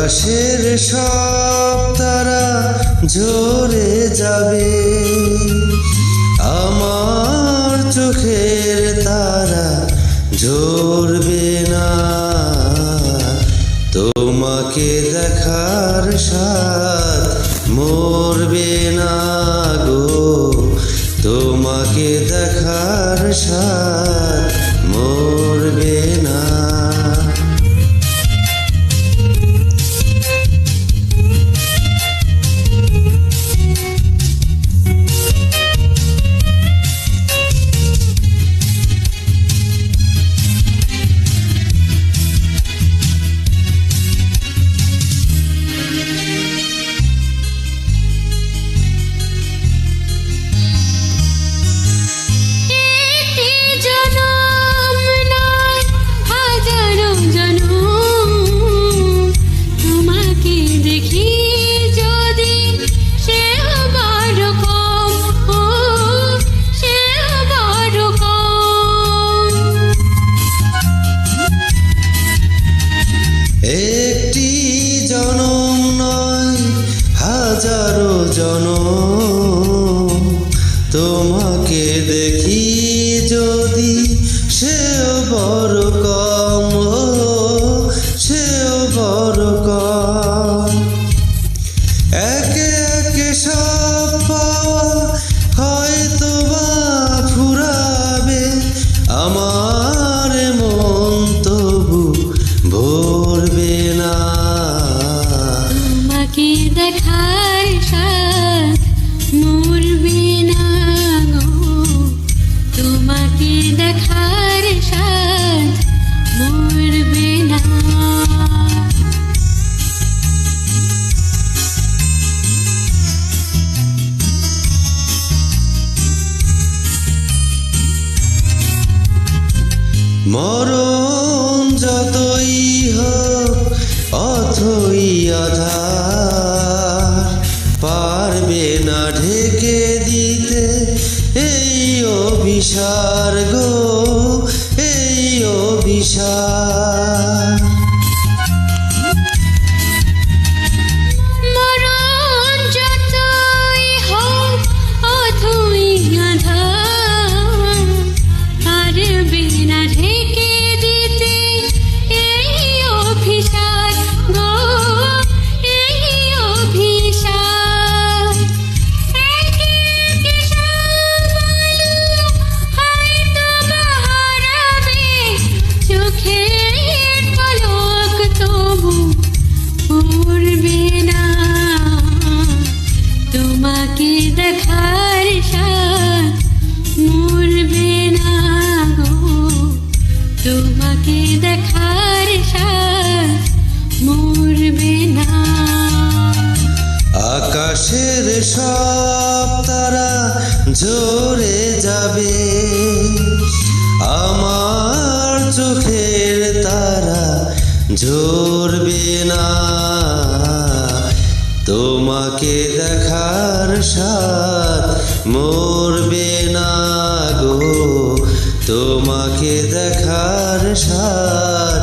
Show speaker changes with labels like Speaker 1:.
Speaker 1: আকাশের সব তারা ঝরে যাবে, আমার চোখের তারা ঝরবে না। তোমাকে দেখার স্বাদ মরবে না গো, তোমাকে দেখার স্বাদ মরবে না। একটি জনম নয় হাজারো জনম, তোমাকে দেখি যদি সেও বড় কম, সেও বড় কম। একে একে সব পাওয়া হয়তো বা ফুরাবে, আমার মন তবু ভরবে না।
Speaker 2: তোমাকে দেখার স্বাদ মরবে না গো, তোমাকে দেখার স্বাদ মরবে না।
Speaker 1: মরণ যতই হোক অথই আধার, পারবে না ঢেকে দিতে এই অভিসার গো, এই অভিসার।
Speaker 2: মরণ যতই হোক অথই আঁধার, পারবে না ঢেকে দিতে এই অভিসার গো, এই অভিসার। একে একে সব আলো হয়তো বা হারাবে, চোখের পলক তবু পড়বে না। তোমাকে দেখার স্বাদ মরবে না গো, তোমাকে দেখার স্বাদ মরবে না।
Speaker 1: আকাশের সব তারা ঝরে যাবে, আমার চোখের তারা ঝরবে না। তোমাকে দেখার স্বাদ মরবে না গো, তোমাকে দেখার স্বাদ